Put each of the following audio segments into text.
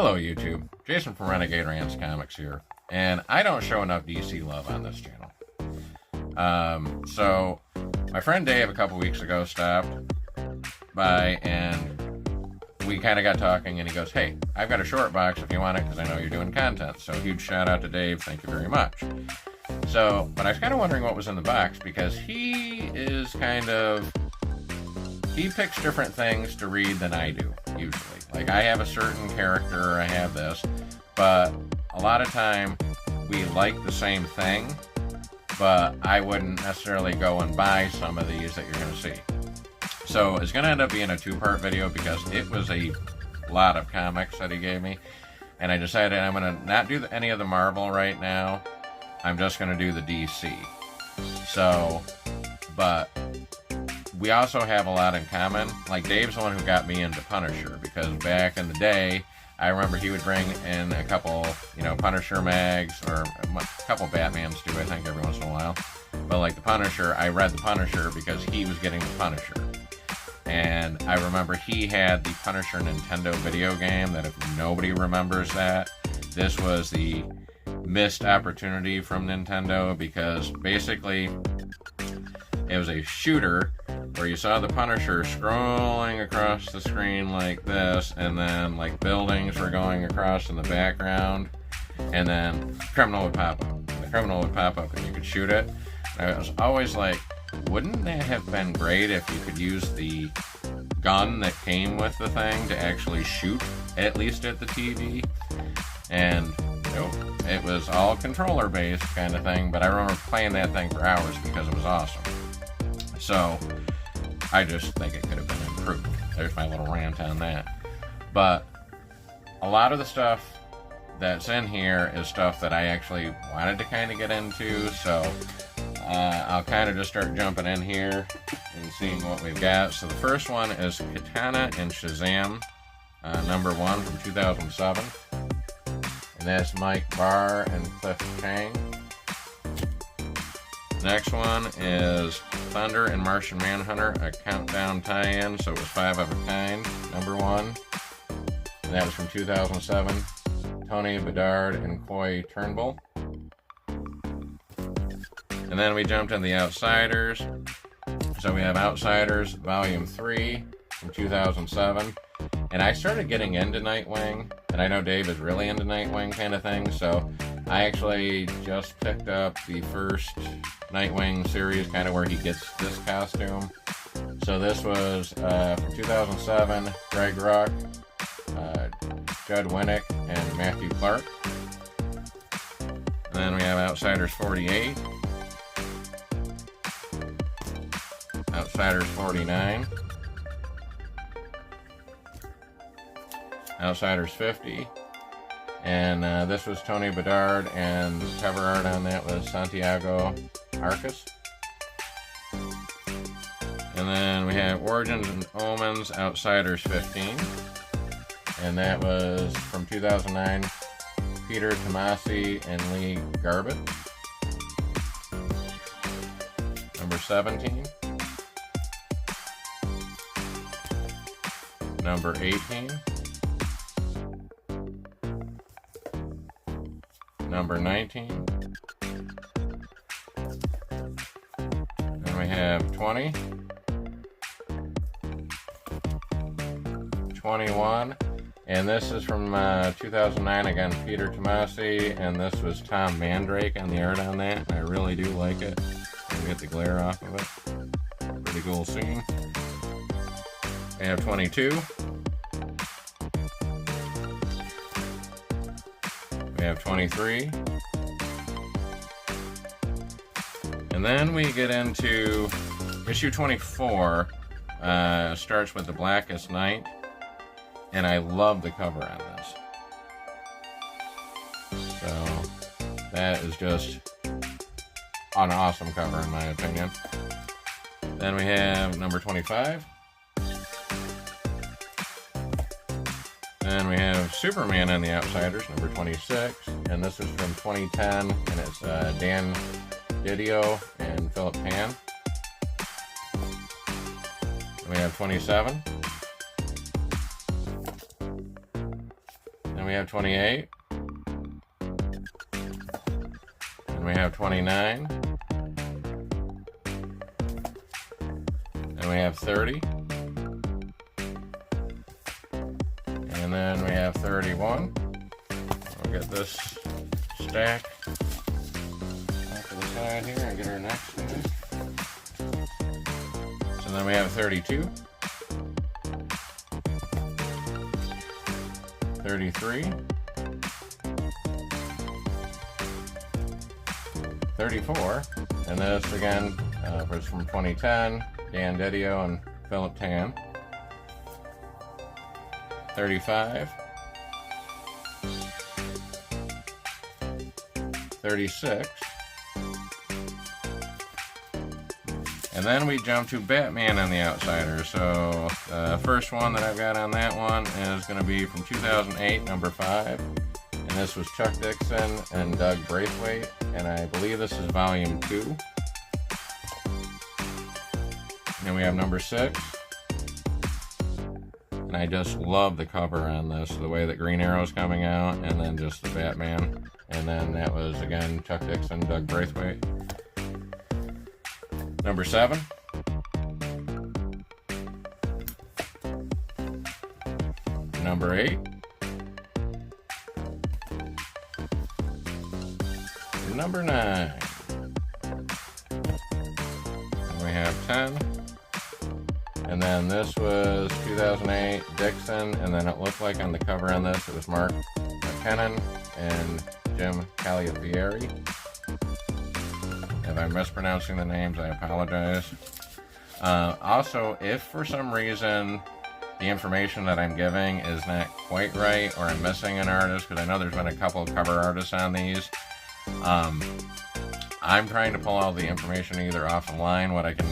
Hello YouTube, Jason from Renegade Rants Comics here, and I don't show enough DC love on this channel. So my friend Dave a couple weeks ago stopped by and we kind of got talking, and he goes, hey, I've got a short box if you want it because I know you're doing content. So huge shout out to Dave, thank you very much. So, but I was kind of wondering what was in the box because he picks different things to read than I do, usually. Like, I have a certain character, I have this, but a lot of time we like the same thing, but I wouldn't necessarily go and buy some of these that you're going to see. So it's going to end up being a two-part video because it was a lot of comics that he gave me, and I decided I'm going to not do any of the Marvel right now. I'm just going to do the DC. So, but we also have a lot in common. Like, Dave's the one who got me into Punisher, because back in the day, I remember he would bring in a couple, Punisher mags, or a couple Batmans too, I think, every once in a while. But like the Punisher, I read the Punisher because he was getting the Punisher. And I remember he had the Punisher Nintendo video game, that if nobody remembers that, this was the missed opportunity from Nintendo, because basically it was a shooter where you saw the Punisher scrolling across the screen like this, and then like buildings were going across in the background, and then criminal would pop up. The criminal would pop up and you could shoot it. And I was always like, wouldn't that have been great if you could use the gun that came with the thing to actually shoot, at least at the TV? And it was all controller based kind of thing, but I remember playing that thing for hours because it was awesome. So I just think it could have been improved. There's my little rant on that. But a lot of the stuff that's in here is stuff that I actually wanted to kind of get into, so I'll kind of just start jumping in here and seeing what we've got. So the first one is Katana and Shazam, #1 from 2007. And that's Mike Barr and Cliff Chang. Next one is Thunder and Martian Manhunter, a countdown tie-in, so it was 5 of a kind, #1. And that was from 2007. Tony Bedard and Coy Turnbull. And then we jumped in the Outsiders. So we have Outsiders Volume 3 from 2007. And I started getting into Nightwing, and I know Dave is really into Nightwing kind of thing, so I actually just picked up the first Nightwing series, kind of where he gets this costume. So this was from 2007, Greg Ruck, Judd Winnick, and Matthew Clark. And then we have Outsiders 48, Outsiders 49, Outsiders 50, and this was Tony Bedard, and the cover art on that was Santiago Arcus. And then we have Origins and Omens, Outsiders 15, and that was from 2009, Peter Tomasi and Lee Garbett. #17, #18, #19, then we have 20, 21, and this is from 2009, again, Peter Tomasi, and this was Tom Mandrake on the art on that, and I really do like it. We get the glare off of it. Pretty cool scene. We have 22. We have 23. And then we get into issue 24. Starts with The Blackest Night. And I love the cover on this. So that is just an awesome cover in my opinion. Then we have number 25. Then we have Superman and the Outsiders, number 26, and this is from 2010, and it's Dan Didio and Philip Pan. Then we have 27. Then we we have 28. And we have 29. And we have 30. And then we have 31. We'll get this stack off to the side here and get our next stack. So then we have 32. 33. 34. And this again was from 2010. Dan Didio and Philip Tan. 35. 36. And then we jump to Batman and the Outsiders. So the first one that I've got on that one is going to be from 2008, number 5. And this was Chuck Dixon and Doug Braithwaite. And I believe this is volume 2. And we have number 6. And I just love the cover on this, the way that Green Arrow's coming out, and then just the Batman. And then that was, again, Chuck Dixon, Doug Braithwaite. Number 7. Number 8. Number 9. And we have 10. And then this was 2008 Dixon, and then it looked like on the cover on this it was Mark McKinnon and Jim Calafieri. If I'm mispronouncing the names, I apologize. Also, if for some reason the information that I'm giving is not quite right, or I'm missing an artist, because I know there's been a couple of cover artists on these, I'm trying to pull all the information either offline, what I can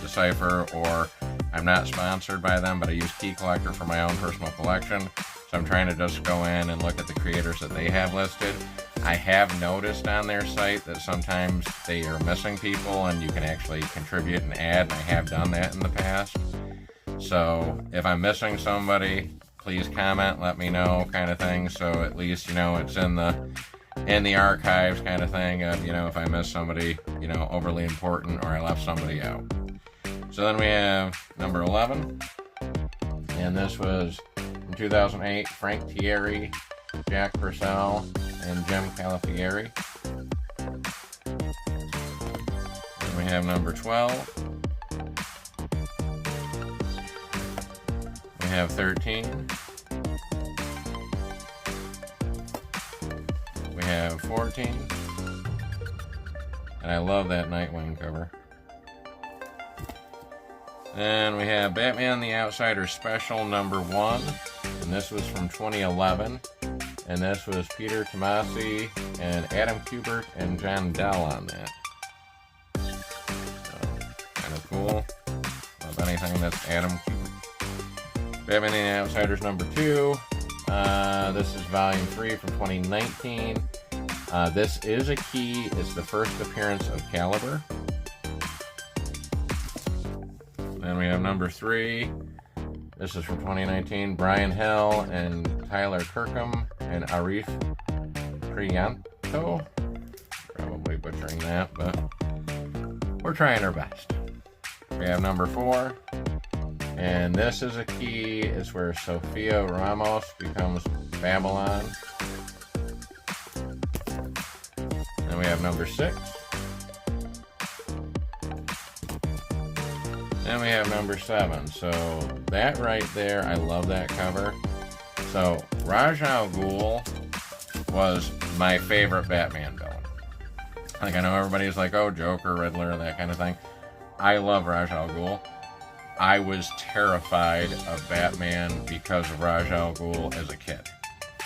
decipher, or I'm not sponsored by them, but I use Key Collector for my own personal collection. So I'm trying to just go in and look at the creators that they have listed. I have noticed on their site that sometimes they are missing people and you can actually contribute and add, and I have done that in the past. So if I'm missing somebody, please comment, let me know, kind of thing, so at least, you know, it's in the archives, kind of thing, of, you know, if I miss somebody, you know, overly important, or I left somebody out. So then we have number 11, and this was from 2008, Frank Thierry, Jack Purcell, and Jim Calafieri. Then we have number 12. We have 13. We have 14. And I love that Nightwing cover. Then we have Batman the Outsiders Special number 1. And this was from 2011. And this was Peter Tomasi and Adam Kubert and John Dell on that. So, kind of cool. Love anything that's Adam Kubert. Batman the Outsiders number 2. This is volume 3 from 2019. This is a key. It's the first appearance of Caliber. Then we have number 3. This is from 2019. Brian Hill and Tyler Kirkham and Arif Priyanto. Probably butchering that, but we're trying our best. We have number 4. And this is a key. It's where Sofia Ramos becomes Babylon. Then we have number 6. Then we have number 7. So that right there, I love that cover. So Ra's al Ghul was my favorite Batman villain. Like, I know everybody's like, oh, Joker, Riddler, that kind of thing. I love Ra's al Ghul. I was terrified of Batman because of Ra's al Ghul as a kid.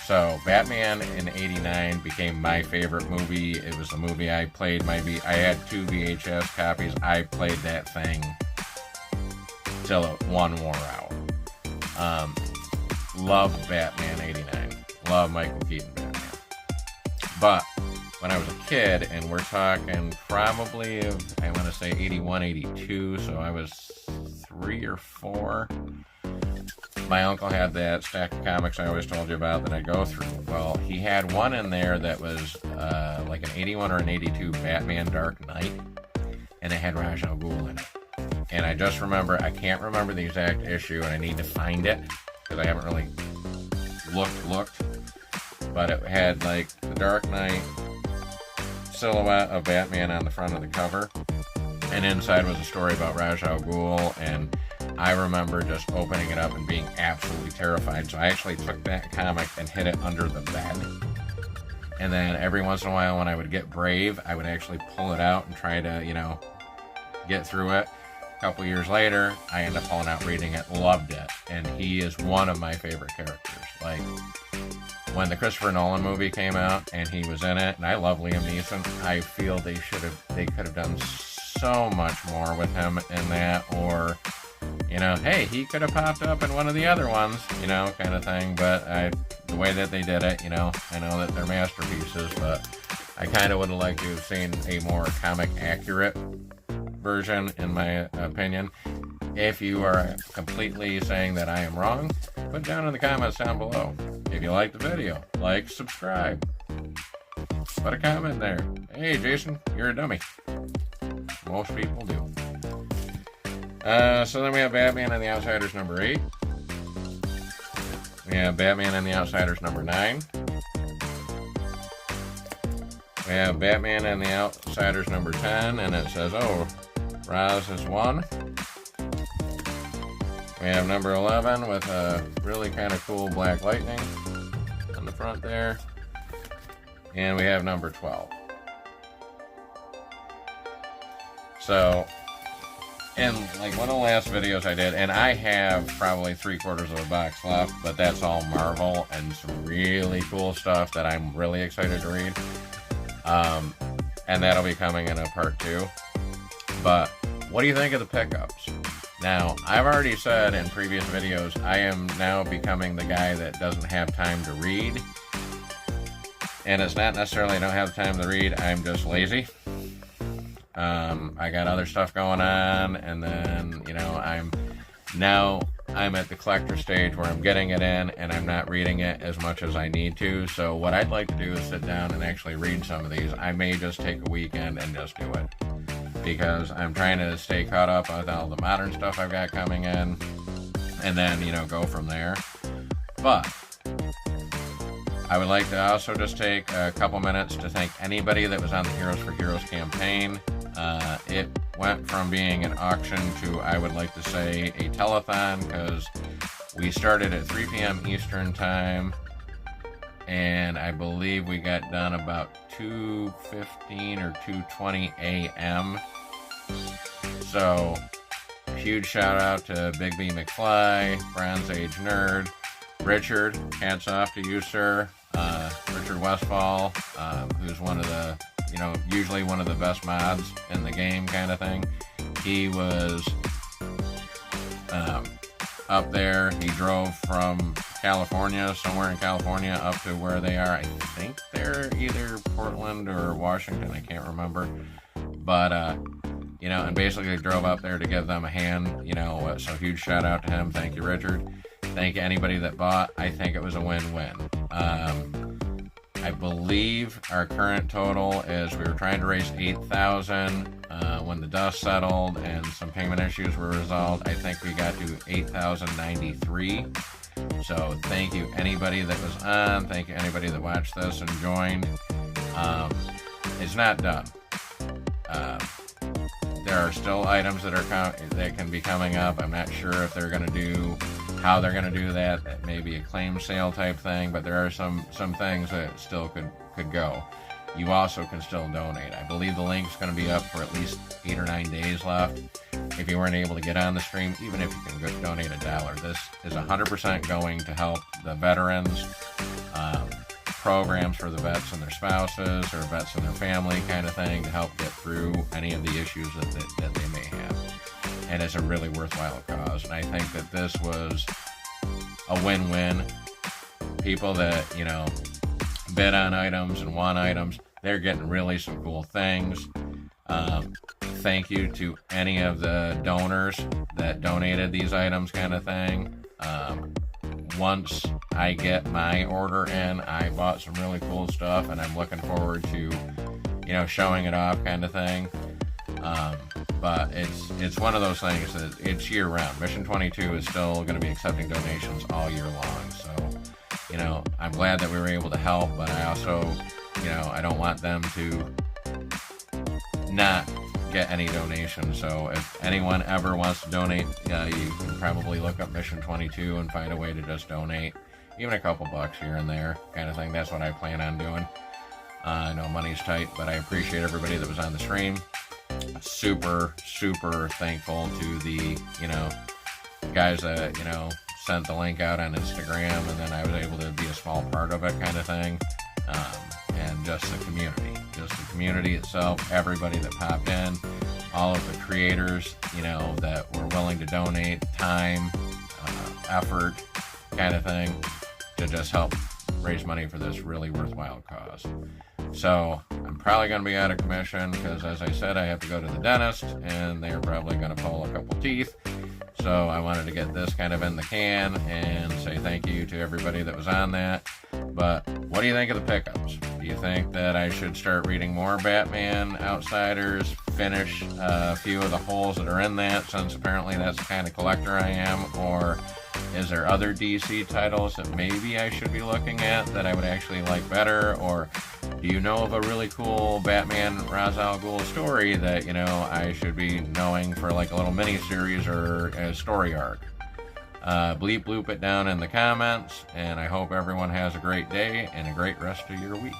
So Batman in '89 became my favorite movie. It was the movie I played. I had 2 VHS copies. I played that thing till one wore out. Love Batman '89. Love Michael Keaton Batman. But when I was a kid, and we're talking probably, I want to say 81, 82, so I was 3 or 4. my uncle had that stack of comics I always told you about that I go through. Well, he had one in there that was like an 81 or an 82 Batman Dark Knight, and it had Ra's al Ghul in it. And I just remember, I can't remember the exact issue, and I need to find it because I haven't really looked. But it had like the Dark Knight silhouette of Batman on the front of the cover, and inside was a story about Ra's al Ghul. And I remember just opening it up and being absolutely terrified. So I actually took that comic and hid it under the bed. And then every once in a while, when I would get brave, I would actually pull it out and try to, get through it. A couple years later, I ended up pulling out, reading it, loved it, and he is one of my favorite characters. Like, when the Christopher Nolan movie came out and he was in it, and I love Liam Neeson, I feel they could have done so much more with him in that, or, hey, he could have popped up in one of the other ones, kind of thing. But the way that they did it, I know that they're masterpieces, but I kind of would have liked to have seen a more comic accurate version, in my opinion. If you are completely saying that I am wrong, put down in the comments down below. If you like the video, like, subscribe, put a comment there. Hey Jason, you're a dummy. Most people do. So then we have Batman and the Outsiders number 8. We have Batman and the Outsiders number 9. We have Batman and the Outsiders number 10, and it says, oh, Ra's is 1. We have number 11 with a really kind of cool black lightning on the front there. And we have number 12. So, in like one of the last videos I did, and I have probably 3/4 of a box left, but that's all Marvel and some really cool stuff that I'm really excited to read. And that'll be coming in a part 2. But what do you think of the pickups? Now, I've already said in previous videos, I am now becoming the guy that doesn't have time to read. And it's not necessarily I don't have time to read, I'm just lazy. I got other stuff going on, and then, I'm at the collector stage where I'm getting it in and I'm not reading it as much as I need to. So what I'd like to do is sit down and actually read some of these. I may just take a weekend and just do it, because I'm trying to stay caught up with all the modern stuff I've got coming in, and then, go from there. But I would like to also just take a couple minutes to thank anybody that was on the Heroes for Heroes campaign. It went from being an auction to, I would like to say, a telethon, because we started at 3 p.m. Eastern time, and I believe we got done about 2:15 or 2:20 a.m. So, huge shout out to Big B McFly, Bronze Age Nerd, Richard, hats off to you, sir. Richard Westfall, who's one of the, usually one of the best mods in the game, kind of thing. He was up there. He drove from California, somewhere in California, up to where they are. I think they're either Portland or Washington, I can't remember. But, and basically drove up there to give them a hand, so huge shout out to him. Thank you, Richard. Thank you anybody that bought. I think it was a win-win. I believe our current total is, we were trying to raise $8,000 when the dust settled and some payment issues were resolved. I think we got to $8,093. So thank you anybody that was on. Thank you anybody that watched this and joined. It's not done. There are still items that can be coming up. I'm not sure if they're going to do, how they're going to do that. That may be a claim sale type thing, but there are some things that still could go. You also can still donate. I believe the link's going to be up for at least 8 or 9 days left. If you weren't able to get on the stream, even if you can donate $1, this is 100% going to help the veterans, programs for the vets and their spouses, or vets and their family, kind of thing, to help get through any of the issues that they may have. And it's a really worthwhile cause. And I think that this was a win-win. People that, bid on items and want items, they're getting really some cool things. Thank you to any of the donors that donated these items, kind of thing. Once I get my order in, I bought some really cool stuff, and I'm looking forward to, you know, showing it off kind of thing. But it's one of those things that it's year round. Mission 22 is still going to be accepting donations all year long. So, you know, I'm glad that we were able to help, but I also, you know, I don't want them to not get any donations. So if anyone ever wants to donate, you can probably look up Mission 22 and find a way to just donate, even a couple bucks here and there kind of thing. That's what I plan on doing. I know money's tight, but I appreciate everybody that was on the stream. Super thankful to the, you know, guys that, you know, sent the link out on Instagram, and then I was able to be a small part of it kind of thing. And just the community itself, everybody that popped in, all of the creators, you know, that were willing to donate time, effort kind of thing to just help raise money for this really worthwhile cause. So I'm probably going to be out of commission because, as I said, I have to go to the dentist, and they're probably going to pull a couple teeth. So I wanted to get this kind of in the can and say thank you to everybody that was on that. But what do you think of the pickups? Do you think that I should start reading more Batman Outsiders, finish a few of the holes that are in that, since apparently that's the kind of collector I am? Or is there other DC titles that maybe I should be looking at that I would actually like better? Or do you know of a really cool Batman Ra's al Ghul story that, you know, I should be knowing for like a little mini-series or a story arc? Bleep bloop it down in the comments, and I hope everyone has a great day and a great rest of your week.